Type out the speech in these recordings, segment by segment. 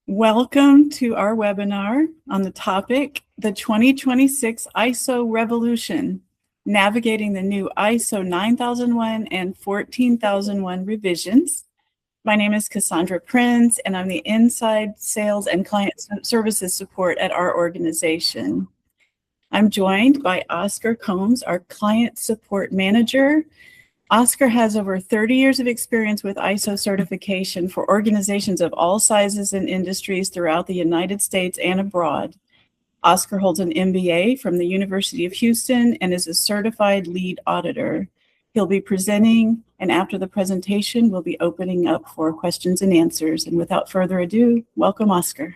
Welcome to our webinar on the topic, the 2026 ISO Revolution, Navigating the New ISO 9001 and 14001 Revisions. My name is Cassandra Prinz, and I'm the Inside Sales and Client Services Support at our organization. I'm joined by Oscar Combs, our Client Support Manager. Oscar has over 30 years of experience with ISO certification for organizations of all sizes and industries throughout the United States and abroad. Oscar holds an MBA from the University of Houston and is a certified lead auditor. He'll be presenting, and after the presentation, we'll be opening up for questions and answers. And without further ado, welcome, Oscar.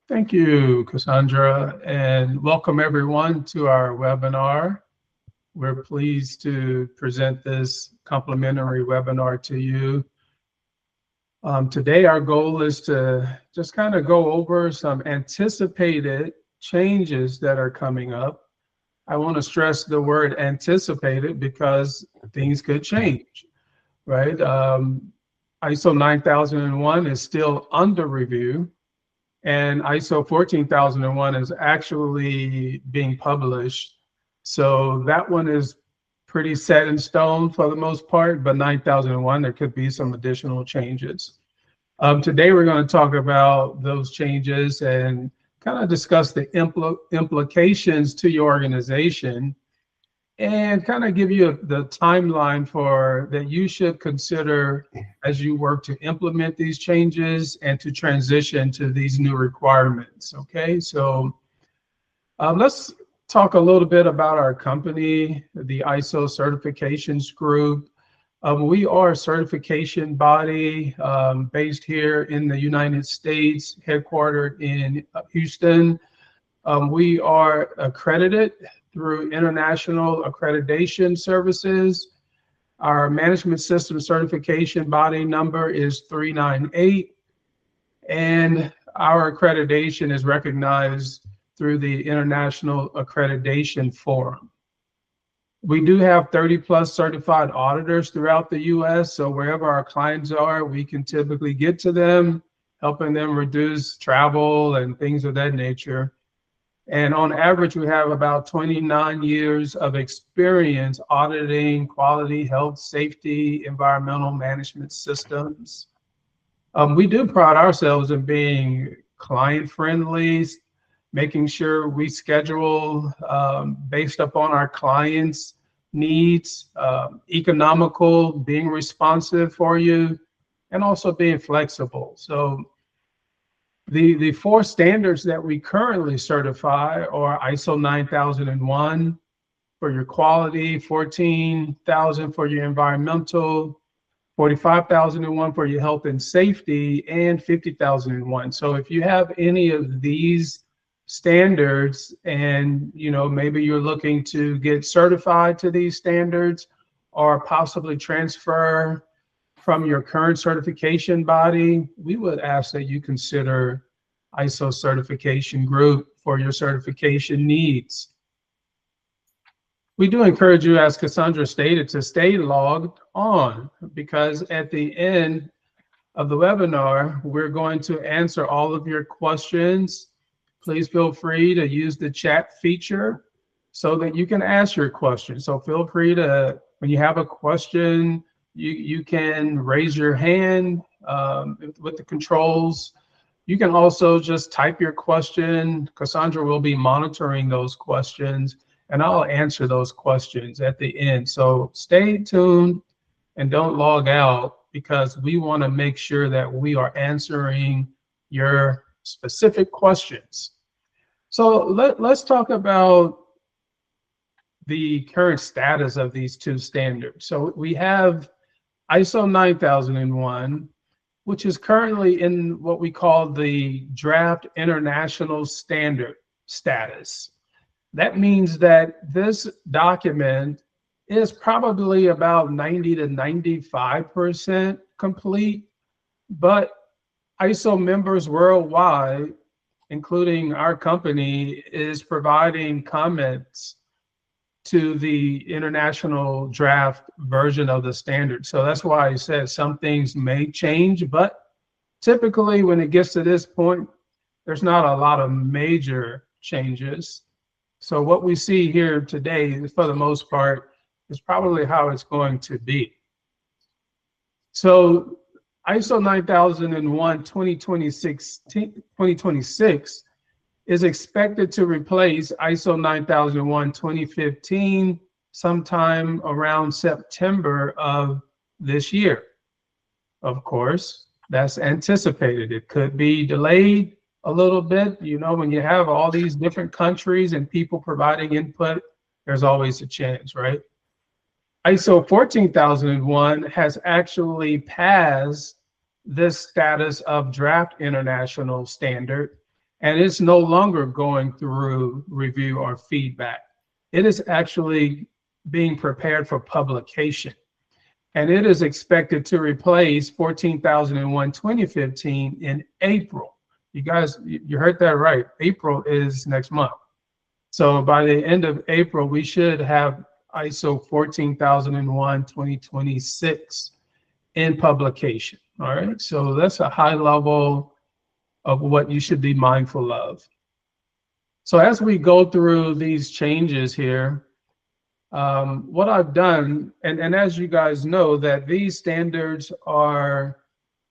Thank you, Cassandra, and welcome everyone to our webinar. We're pleased to present this complimentary webinar to you. Today, our goal is to just kind of go over some anticipated changes that are coming up. I want to stress the word anticipated because things could change, right? ISO 9001 is still under review, and ISO 14001 is actually being published. So that one is pretty set in stone for the most part, but 9001, there could be some additional changes. Today, we're going to talk about those changes and kind of discuss the implications to your organization and kind of give you the timeline for that you should consider as you work to implement these changes and to transition to these new requirements. Okay, so let's talk a little bit about our company, the ISO Certifications Group. We are a certification body based here in the United States, headquartered in Houston. We are accredited through International Accreditation Services. Our management system certification body number is 398, and our accreditation is recognized through the International Accreditation Forum. We do have 30 plus certified auditors throughout the US, so wherever our clients are, we can typically get to them, helping them reduce travel and things of that nature. And on average, we have about 29 years of experience auditing quality, health, safety, environmental management systems. We do pride ourselves in being client-friendly, making sure we schedule based upon our clients' needs, economical, being responsive for you, and also being flexible. So the four standards that we currently certify are ISO 9001 for your quality, 14,000 for your environmental, 45,001 for your health and safety, and 50,001. So if you have any of these standards and maybe you're looking to get certified to these standards or possibly transfer from your current certification body, we would ask that you consider ISO Certification Group for your certification needs. We do encourage you, as Cassandra stated, to stay logged on, because at the end of the webinar, we're going to answer all of your questions. Please feel free to use the chat feature so that you can ask your question. So feel free to, when you have a question, you can raise your hand with the controls. You can also just type your question. Cassandra will be monitoring those questions, and I'll answer those questions at the end. So stay tuned and don't log out, because we want to make sure that we are answering your specific questions. So let's talk about the current status of these two standards. So we have ISO 9001, which is currently in what we call the draft international standard status. That means that this document is probably about 90 to 95% complete, but ISO members worldwide, including our company, is providing comments to the international draft version of the standard. So that's why I said some things may change, but Typically, when it gets to this point, there's not a lot of major changes. So what we see here today, for the most part, is probably how it's going to be. So ISO 9001 2026 is expected to replace ISO 9001 2015 sometime around September of this year. Of course, that's anticipated. It could be delayed a little bit. You know, when you have all these different countries and people providing input, there's always a chance, right? ISO 14001 has actually passed this status of draft international standard, and it's no longer going through review or feedback. It is actually being prepared for publication, and it is expected to replace 14001 2015 in April. You guys, you heard that right. April is next month. So by the end of April, we should have ISO 14001 2026 in publication. All right, so that's a high level of what you should be mindful of. So as we go through these changes here, what I've done, and as you guys know, that these standards are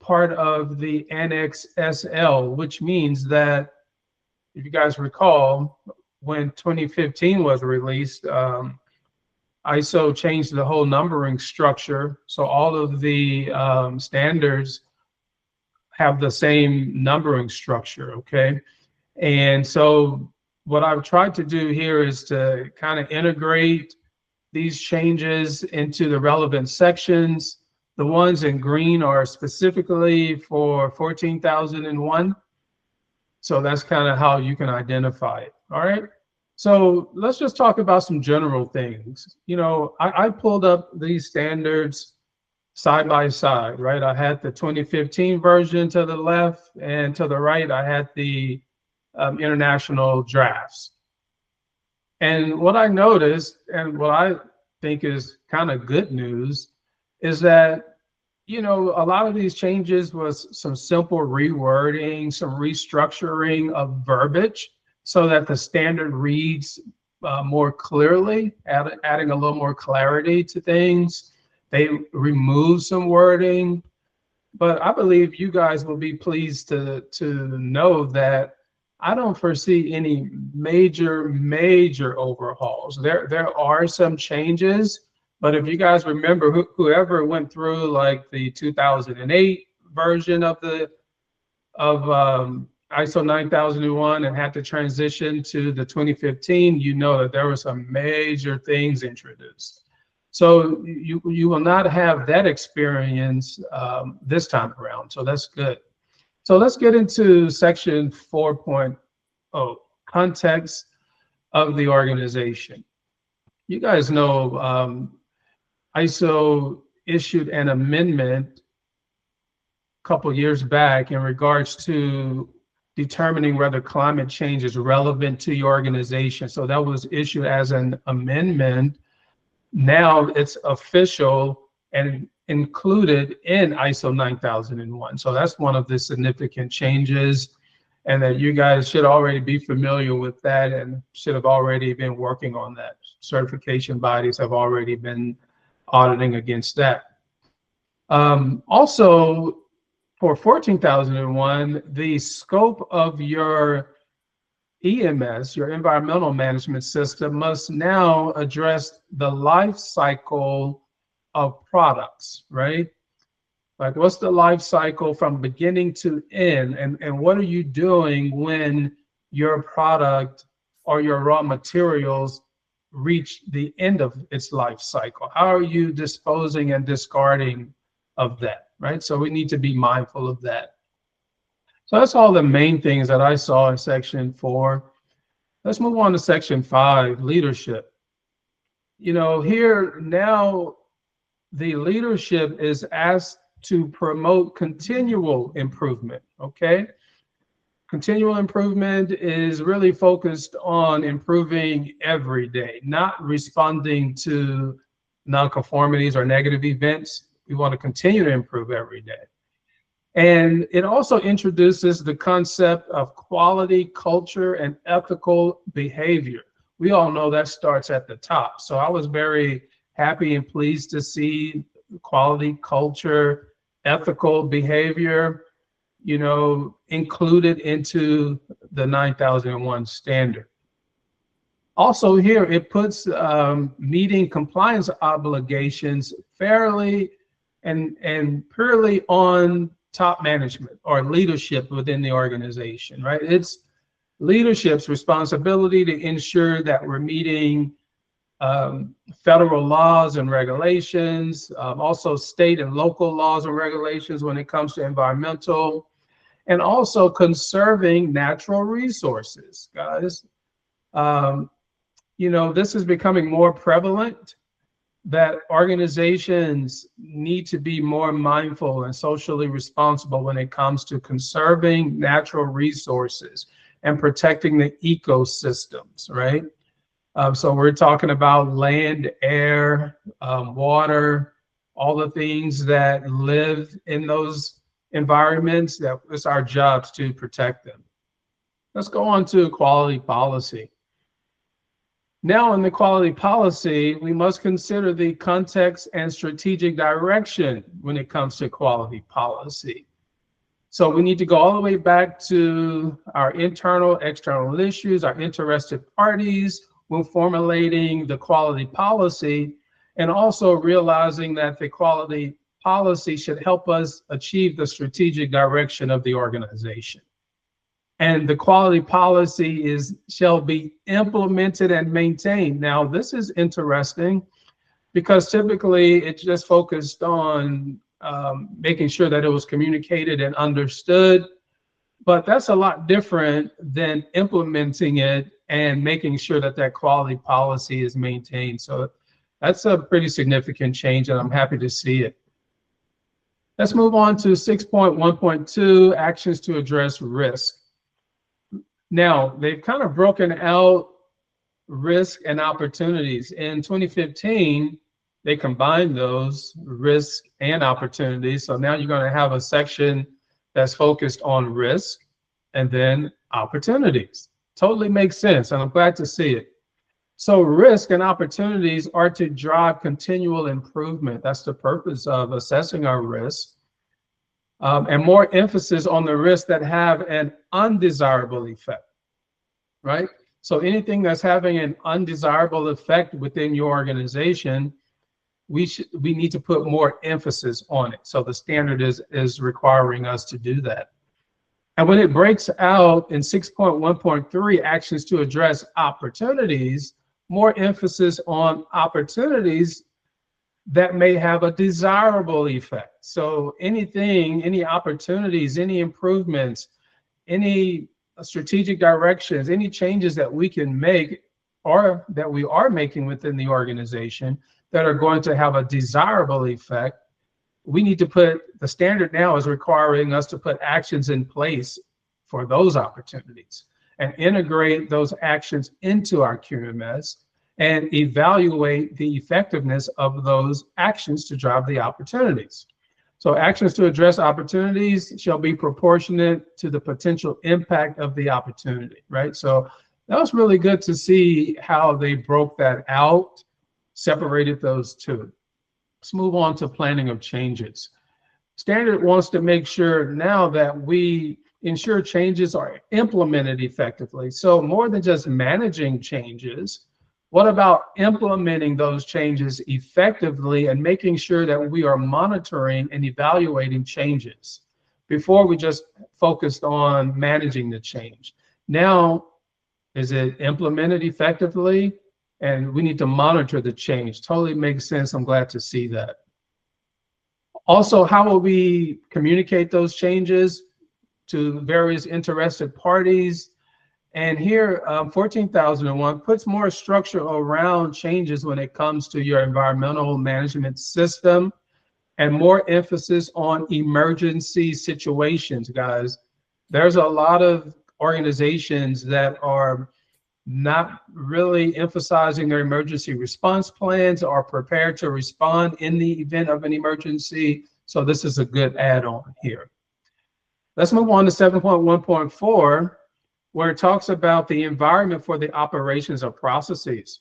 part of the Annex SL, which means that, if you guys recall, when 2015 was released, ISO changed the whole numbering structure. So all of the standards have the same numbering structure, okay? And so what I've tried to do here is to kind of integrate these changes into the relevant sections. The ones in green are specifically for 14001. So that's kind of how you can identify it, all right? So let's just talk about some general things. You know, I pulled up these standards side by side, right? I had the 2015 version to the left, and to the right, I had the international drafts. And what I noticed, and what I think is kind of good news, is that, you know, a lot of these changes was some simple rewording, some restructuring of verbiage so that the standard reads more clearly, adding a little more clarity to things. They remove some wording, but I believe you guys will be pleased to know that I don't foresee any major overhauls. There are some changes, but if you guys remember, whoever went through like the 2008 version of ISO 9001 and had to transition to the 2015, you know that there were some major things introduced. So you will not have that experience this time around. So that's good. So let's get into section 4.0, context of the organization. You guys know ISO issued an amendment a couple years back in regards to determining whether climate change is relevant to your organization. So that was issued as an amendment. Now it's official and included in ISO 9001. So that's one of the significant changes, and that you guys should already be familiar with that and should have already been working on that. Certification bodies have already been auditing against that. Also, for 14001, the scope of your EMS, your environmental management system, must now address the life cycle of products, right? Like, what's the life cycle from beginning to end, and what are you doing when your product or your raw materials reach the end of its life cycle? How are you disposing and discarding of that, right? So we need to be mindful of that. So that's all the main things that I saw in section 4. Let's move on to section 5, leadership. You know, here now the leadership is asked to promote continual improvement, okay? Continual improvement is really focused on improving every day, not responding to nonconformities or negative events. We want to continue to improve every day. And it also introduces the concept of quality, culture, and ethical behavior. We all know that starts at the top. So I was very happy and pleased to see quality, culture, ethical behavior, included into the 9001 standard. Also here, it puts meeting compliance obligations fairly and purely on top management or leadership within the organization, right? It's leadership's responsibility to ensure that we're meeting federal laws and regulations, also state and local laws and regulations when it comes to environmental, and also conserving natural resources, guys. This is becoming more prevalent, that organizations need to be more mindful and socially responsible when it comes to conserving natural resources and protecting the ecosystems, right? So we're talking about land, air, water, all the things that live in those environments. That it's our jobs to protect them. Let's go on to quality policy. Now, in the quality policy, we must consider the context and strategic direction when it comes to quality policy. So we need to go all the way back to our internal, external issues, our interested parties when formulating the quality policy, and also realizing that the quality policy should help us achieve the strategic direction of the organization. And the quality policy shall be implemented and maintained. Now, this is interesting because typically it's just focused on making sure that it was communicated and understood, but that's a lot different than implementing it and making sure that that quality policy is maintained. So that's a pretty significant change, and I'm happy to see it. Let's move on to 6.1.2, actions to address risk. Now, they've kind of broken out risk and opportunities. In 2015, they combined those risk and opportunities. So now you're going to have a section that's focused on risk and then opportunities. Totally makes sense, and I'm glad to see it. So risk and opportunities are to drive continual improvement. That's the purpose of assessing our risk. And more emphasis on the risks that have an undesirable effect, right? So anything that's having an undesirable effect within your organization, we need to put more emphasis on it. So the standard is requiring us to do that. And when it breaks out in 6.1.3, actions to address opportunities, more emphasis on opportunities that may have a desirable effect. So anything, any opportunities, any improvements, any strategic directions, any changes that we can make or that we are making within the organization that are going to have a desirable effect, we need to put, the standard now is requiring us to put actions in place for those opportunities and integrate those actions into our QMS and evaluate the effectiveness of those actions to drive the opportunities. So actions to address opportunities shall be proportionate to the potential impact of the opportunity, right? So that was really good to see how they broke that out, separated those two. Let's move on to planning of changes. Standard wants to make sure now that we ensure changes are implemented effectively. So more than just managing changes, what about implementing those changes effectively and making sure that we are monitoring and evaluating changes before we just focused on managing the change? Now, is it implemented effectively? And we need to monitor the change. Totally makes sense. I'm glad to see that. Also, how will we communicate those changes to various interested parties? And here, 14,001 puts more structure around changes when it comes to your environmental management system and more emphasis on emergency situations, guys. There's a lot of organizations that are not really emphasizing their emergency response plans or prepared to respond in the event of an emergency. So this is a good add-on here. Let's move on to 7.1.4, where it talks about the environment for the operations of processes.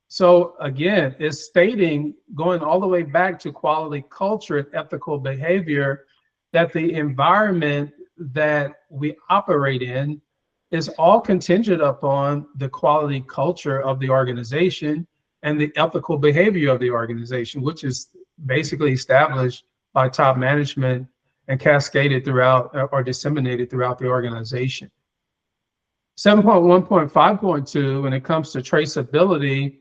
So again, it's stating, going all the way back to quality culture and ethical behavior, that the environment that we operate in is all contingent upon the quality culture of the organization and the ethical behavior of the organization, which is basically established by top management and cascaded throughout or disseminated throughout the organization. 7.1.5.2, when it comes to traceability,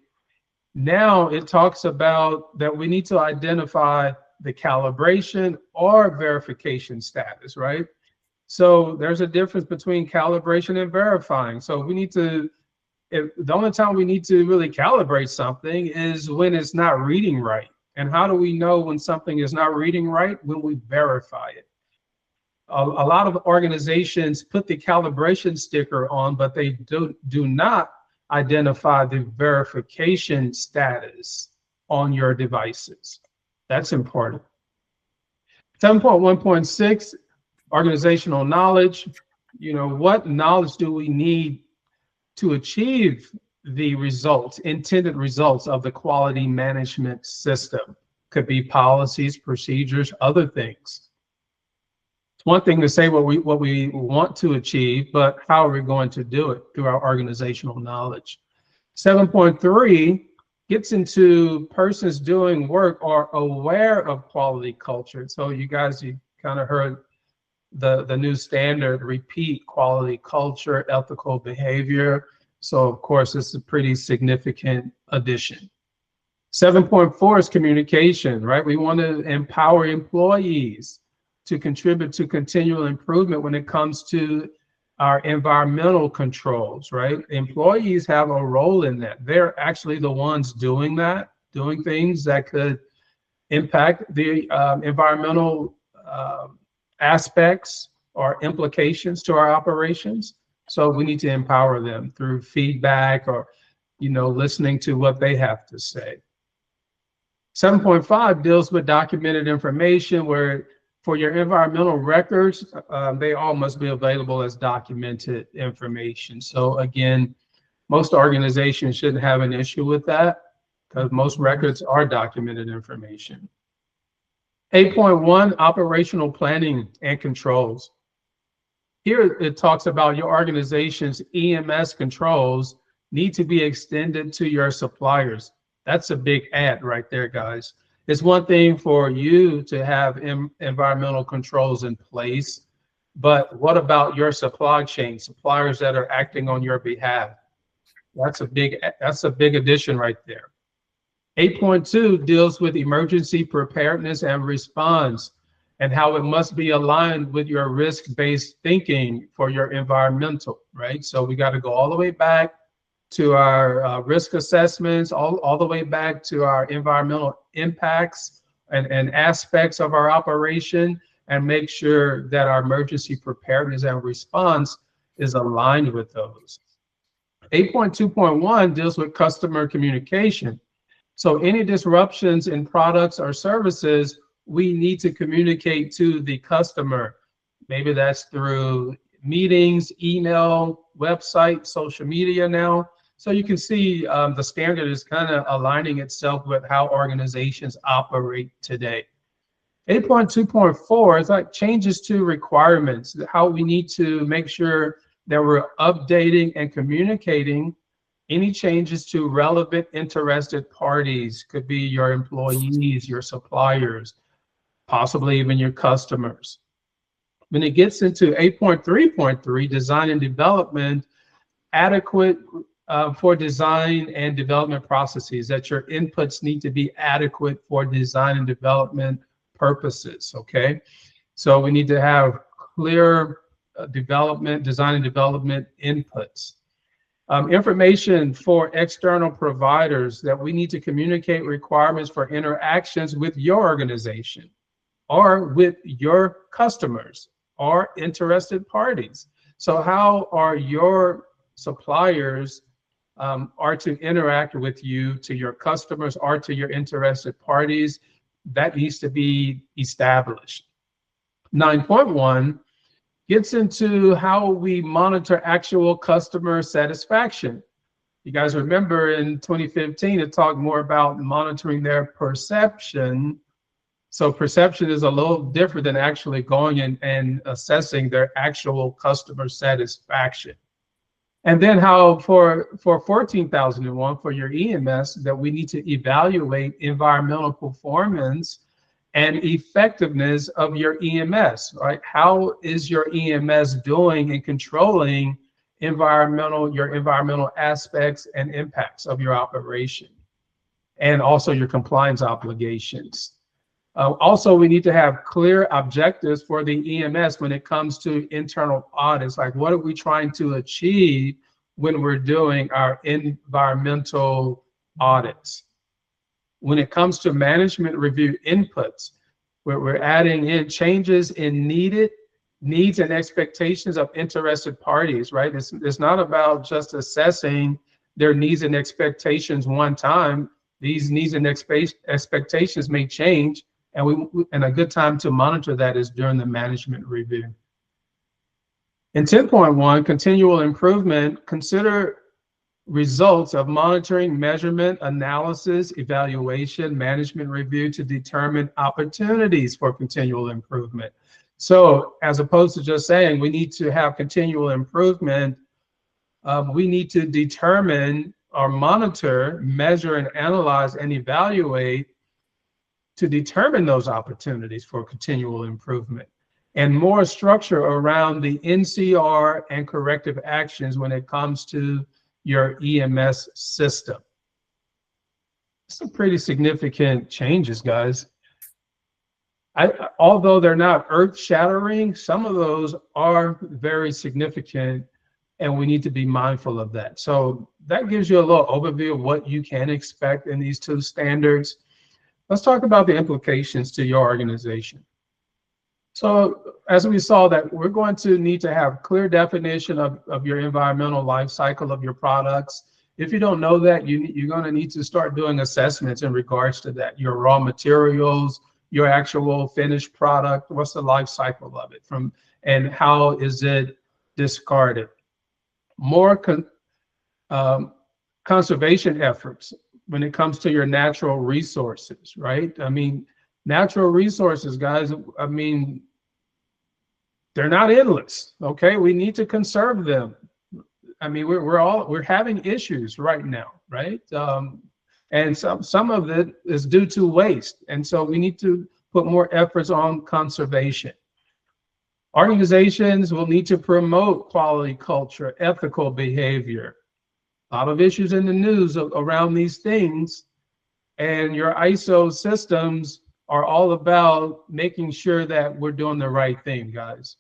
now it talks about that we need to identify the calibration or verification status, right? So there's a difference between calibration and verifying. So we need to, the only time we need to really calibrate something is when it's not reading right. And how do we know when something is not reading right? When we verify it. A lot of organizations put the calibration sticker on, but they do not identify the verification status on your devices. That's important. 7.1.6, organizational knowledge. You know, what knowledge do we need to achieve the results, intended results of the quality management system? Could be policies, procedures, other things. It's one thing to say what we want to achieve, but how are we going to do it? Through our organizational knowledge. 7.3 gets into persons doing work are aware of quality culture. So you kind of heard the new standard, repeat quality culture, ethical behavior. So of course, it's a pretty significant addition. 7.4 is communication, right? We want to empower employees to contribute to continual improvement when it comes to our environmental controls, right? Employees have a role in that. They're actually the ones doing that, doing things that could impact the environmental aspects or implications to our operations. So we need to empower them through feedback or, you know, listening to what they have to say. 7.5 deals with documented information, where for your environmental records, they all must be available as documented information. So again, most organizations shouldn't have an issue with that because most records are documented information. 8.1, operational planning and controls. Here it talks about your organization's EMS controls need to be extended to your suppliers. That's a big add right there, guys. It's one thing for you to have environmental controls in place, but what about your supply chain, suppliers that are acting on your behalf? That's a big addition right there. 8.2 deals with emergency preparedness and response and how it must be aligned with your risk-based thinking for your environmental, right? So we got to go all the way back to our risk assessments, all the way back to our environmental impacts and aspects of our operation, and make sure that our emergency preparedness and response is aligned with those. 8.2.1 deals with customer communication. So any disruptions in products or services, we need to communicate to the customer. Maybe that's through meetings, email, website, social media now. So you can see the standard is kind of aligning itself with how organizations operate today. 8.2.4 is like changes to requirements, how we need to make sure that we're updating and communicating any changes to relevant interested parties. Could be your employees, your suppliers, possibly even your customers. When it gets into 8.3.3, design and development, adequate for design and development processes, that your inputs need to be adequate for design and development purposes, okay? So we need to have clear design and development inputs. Information for external providers, that we need to communicate requirements for interactions with your organization or with your customers or interested parties. So how are your suppliers are to interact with you, to your customers, or to your interested parties? That needs to be established. 9.1 gets into how we monitor actual customer satisfaction. You guys remember in 2015, it talked more about monitoring their perception. So perception is a little different than actually going in and assessing their actual customer satisfaction. And then how for 14,001 for your EMS, that we need to evaluate environmental performance and effectiveness of your EMS, right? How is your EMS doing in controlling your environmental aspects and impacts of your operation, and also your compliance obligations. Also, we need to have clear objectives for the EMS when it comes to internal audits. Like, what are we trying to achieve when we're doing our environmental audits? When it comes to management review inputs, where we're adding in changes in needs and expectations of interested parties, right? It's not about just assessing their needs and expectations one time. These needs and expectations may change, and a good time to monitor that is during the management review. In 10.1, continual improvement, consider results of monitoring, measurement, analysis, evaluation, management review to determine opportunities for continual improvement. So as opposed to just saying we need to have continual improvement, we need to determine or monitor, measure, and analyze and evaluate to determine those opportunities for continual improvement, and more structure around the NCR and corrective actions when it comes to your EMS system. Some pretty significant changes, guys. Although they're not earth-shattering, some of those are very significant, and we need to be mindful of that. So that gives you a little overview of what you can expect in these two standards. Let's talk about the implications to your organization. So as we saw, that we're going to need to have clear definition of your environmental life cycle of your products. If you don't know that, you're going to need to start doing assessments in regards to that. Your raw materials, your actual finished product, what's the life cycle of it and how is it discarded? More conservation efforts when it comes to your natural resources, right? I mean, natural resources, guys, I mean, they're not endless, okay? We need to conserve them. I mean, we're having issues right now, right? And some of it is due to waste. And so we need to put more efforts on conservation. Organizations will need to promote quality culture, ethical behavior. A lot of issues in the news around these things, and your ISO systems are all about making sure that we're doing the right thing, guys.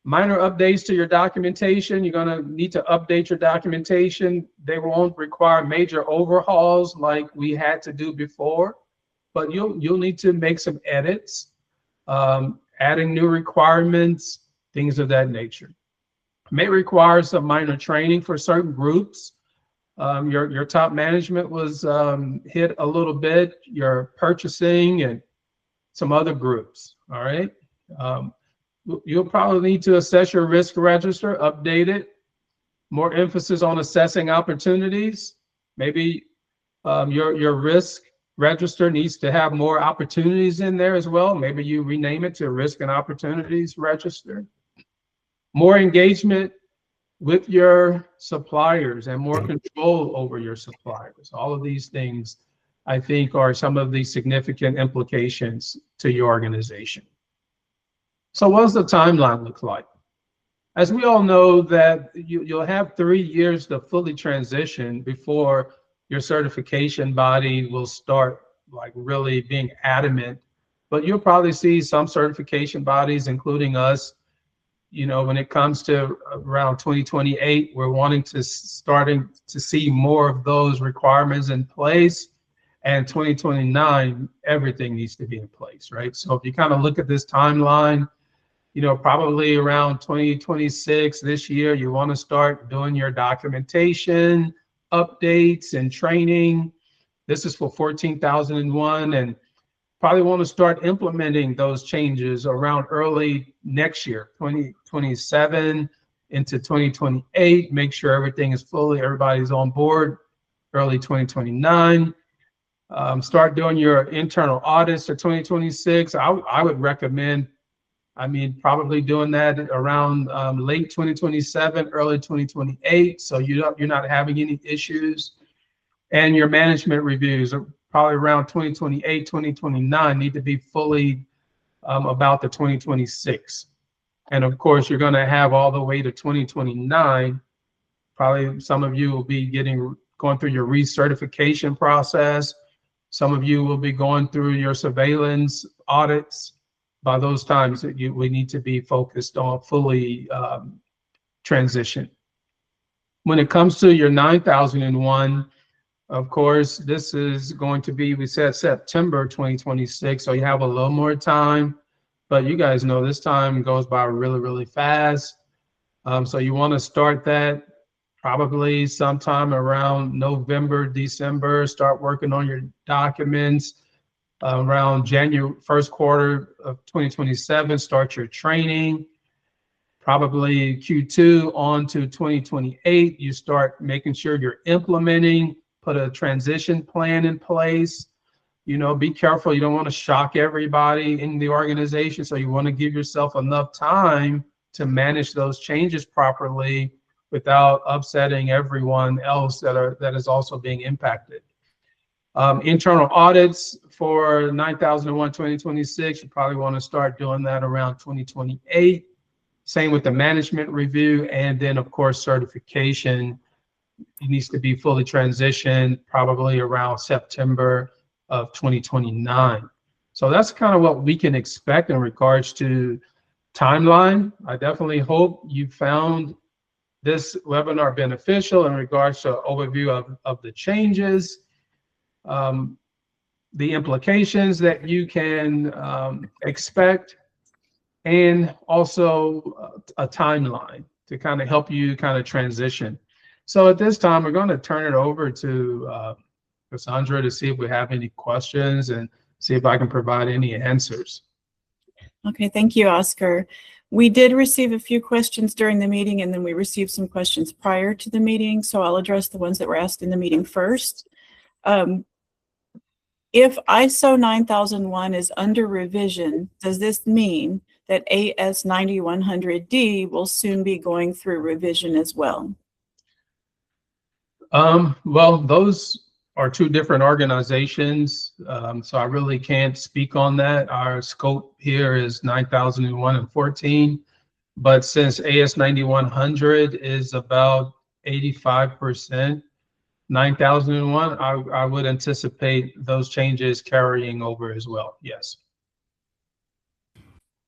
Minor updates to your documentation. You're going to need to update your documentation. They won't require major overhauls like we had to do before, but you'll need to make some edits, adding new requirements, things of that nature. May require some minor training for certain groups. Your top management was hit a little bit, your purchasing and some other groups, all right? You'll probably need to assess your risk register, update it, more emphasis on assessing opportunities. Maybe your risk register needs to have more opportunities in there as well. Maybe you rename it to risk and opportunities register. More engagement with your suppliers and more control over your suppliers. All of these things, I think, are some of the significant implications to your organization. So what does the timeline look like? As we all know, that you'll have 3 years to fully transition before your certification body will start like really being adamant, but you'll probably see some certification bodies, including us, you know, when it comes to around 2028, we're starting to see more of those requirements in place, and 2029, everything needs to be in place, right? So if you kind of look at this timeline, you know, probably around 2026, this year, you want to start doing your documentation, updates, and training. This is for 14,001, and probably want to start implementing those changes around early next year, 2027 into 2028. Make sure everybody's on board early 2029. Start doing your internal audits for 2026. I would recommend, probably doing that around late 2027, early 2028, so you're not having any issues. And your management reviews are probably around 2028, 2029 need to be fully about the 2026. And of course, you're going to have all the way to 2029. Probably some of you will be going through your recertification process. Some of you will be going through your surveillance audits. By those times, we need to be focused on fully transition. When it comes to your 9001, of course, this is going to be, we said September 2026, so you have a little more time. But you guys know this time goes by really, really fast. So you want to start that probably sometime around November, December. Start working on your documents. Around January, first quarter of 2027, start your training. Probably Q2 on to 2028, you start making sure you're implementing, put a transition plan in place. Be careful. You don't want to shock everybody in the organization. So you want to give yourself enough time to manage those changes properly without upsetting everyone else that is also being impacted. Internal audits for 9001 2026, you probably want to start doing that around 2028. Same with the management review, and then of course certification. It needs to be fully transitioned probably around September of 2029. So that's kind of what we can expect in regards to timeline. I definitely hope you found this webinar beneficial in regards to overview of the changes, the implications that you can expect, and also a timeline to kind of help you kind of transition. So at this time, we're going to turn it over to Cassandra to see if we have any questions and see if I can provide any answers. Okay, thank you, Oscar. We did receive a few questions during the meeting, and then we received some questions prior to the meeting, so I'll address the ones that were asked in the meeting first. If ISO 9001 is under revision, does this mean that AS 9100D will soon be going through revision as well? Well, those are two different organizations, so I really can't speak on that. Our scope here is 9001 and 14, but since AS 9100 is about 85%, 9001, I would anticipate those changes carrying over as well, yes.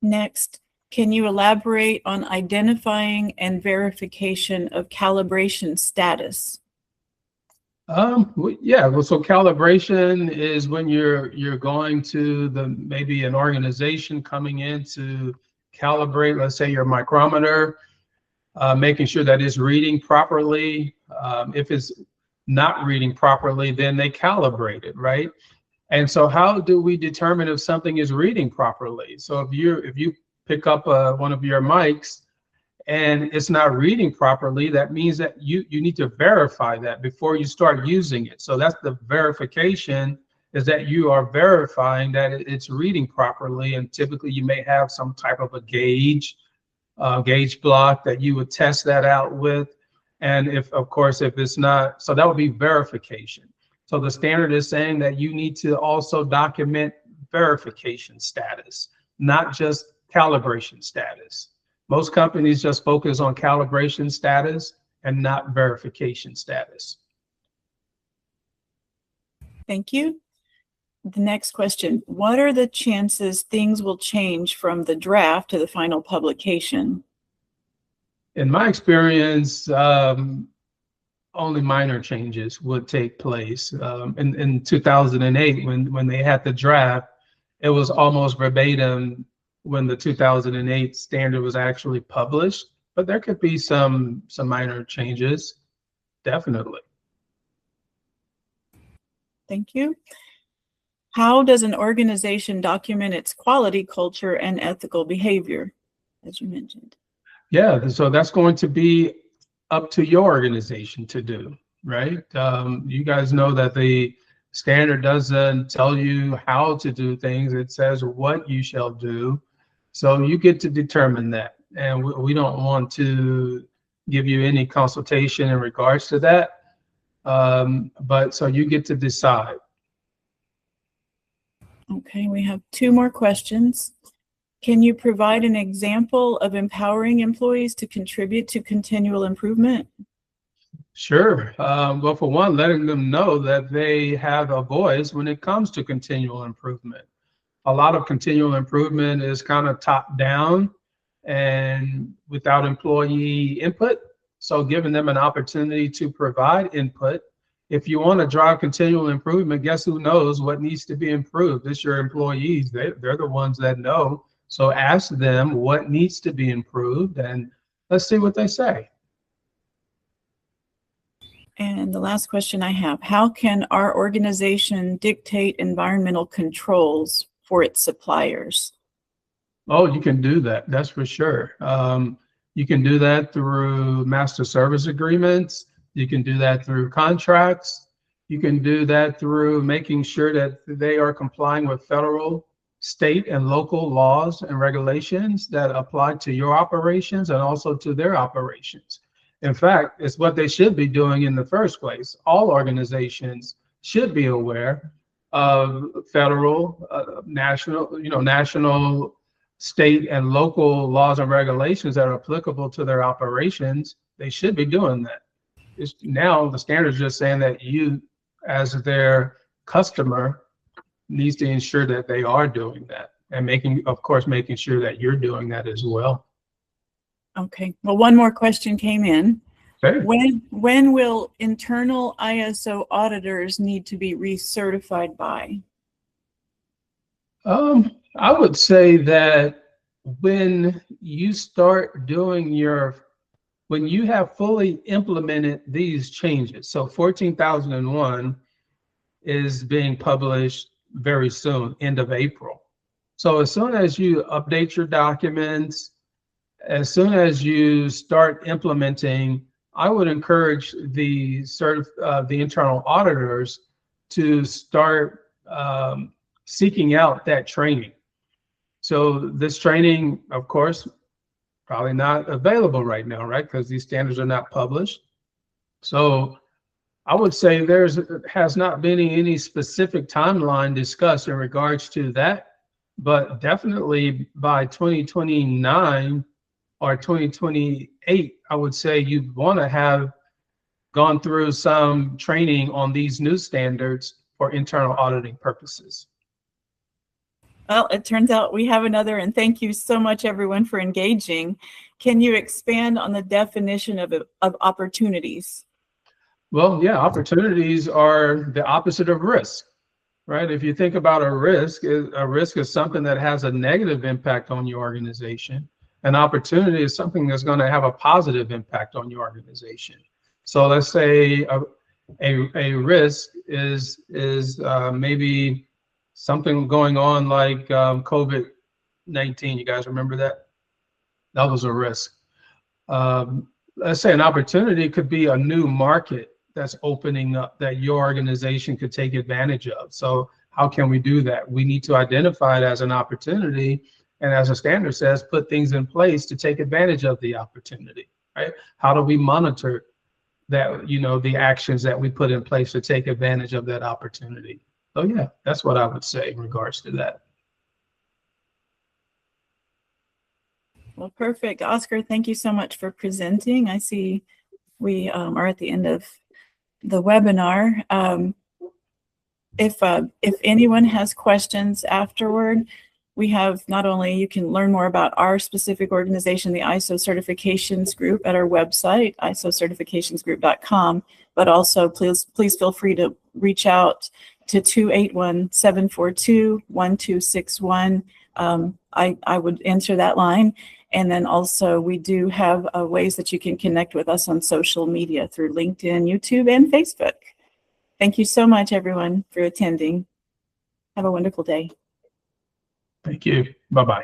Next, can you elaborate on identifying and verification of calibration status? Yeah, well, so calibration is when you're going to maybe an organization coming in to calibrate, let's say your micrometer, making sure that it's reading properly. If it's not reading properly, then they calibrate it, right? And so how do we determine if something is reading properly? So if you pick up one of your mics and it's not reading properly, that means that you need to verify that before you start using it. So that's the verification, is that you are verifying that it's reading properly. And typically you may have some type of a gauge block that you would test that out with. And if it's not, so that would be verification. So the standard is saying that you need to also document verification status, not just calibration status. Most companies just focus on calibration status and not verification status. Thank you. The next question, what are the chances things will change from the draft to the final publication? In my experience, only minor changes would take place. In 2008, when they had the draft, it was almost verbatim when the 2008 standard was actually published, but there could be some minor changes, definitely. Thank you. How does an organization document its quality culture and ethical behavior, as you mentioned? Yeah, so that's going to be up to your organization to do, right? You guys know that the standard doesn't tell you how to do things, it says what you shall do. So you get to determine that. And we don't want to give you any consultation in regards to that. But so you get to decide. Okay, we have two more questions. Can you provide an example of empowering employees to contribute to continual improvement? Sure. Well, for one, letting them know that they have a voice when it comes to continual improvement. A lot of continual improvement is kind of top down and without employee input. So giving them an opportunity to provide input. If you want to drive continual improvement, guess who knows what needs to be improved? It's your employees. They're the ones that know. So ask them what needs to be improved and let's see what they say. And the last question I have, how can our organization dictate environmental controls for its suppliers? Oh, you can do that. That's for sure. You can do that through master service agreements. You can do that through contracts. You can do that through making sure that they are complying with federal, state, and local laws and regulations that apply to your operations and also to their operations. In fact, it's what they should be doing in the first place. All organizations should be aware of federal, national, state, and local laws and regulations that are applicable to their operations. They should be doing that. Now the standard is just saying that you, as their customer, needs to ensure that they are doing that, and making sure that you're doing that as well. Okay. Well, one more question came in. Okay. When will internal ISO auditors need to be recertified by? I would say that when you start doing when you have fully implemented these changes, so 14,001 is being published very soon, end of April. So as soon as you update your documents, as soon as you start implementing, I would encourage the internal auditors to start seeking out that training. So this training, of course, probably not available right now, right? Because these standards are not published. So I would say has not been any specific timeline discussed in regards to that, but definitely by 2029 or 2028, I would say you'd want to have gone through some training on these new standards for internal auditing purposes. Well, it turns out we have another, and thank you so much, everyone, for engaging. Can you expand on the definition of opportunities? Well, yeah, opportunities are the opposite of risk, right? If you think about a risk is something that has a negative impact on your organization. An opportunity is something that's going to have a positive impact on your organization. So let's say a risk is maybe something going on like COVID-19. You guys remember that? That was a risk. Let's say an opportunity could be a new market that's opening up that your organization could take advantage of. So how can we do that? We need to identify it as an opportunity, and as the standard says, put things in place to take advantage of the opportunity, right? How do we monitor that, the actions that we put in place to take advantage of that opportunity? So yeah, that's what I would say in regards to that. Well, perfect. Oscar, thank you so much for presenting. I see we are at the end of the webinar. If anyone has questions afterward, we have not only, you can learn more about our specific organization, the ISO certifications group, at our website, isocertificationsgroup.com, but also please feel free to reach out to 281-742-1261. I would answer that line. And then also we do have ways that you can connect with us on social media through LinkedIn, YouTube, and Facebook. Thank you so much, everyone, for attending. Have a wonderful day. Thank you. Bye-bye.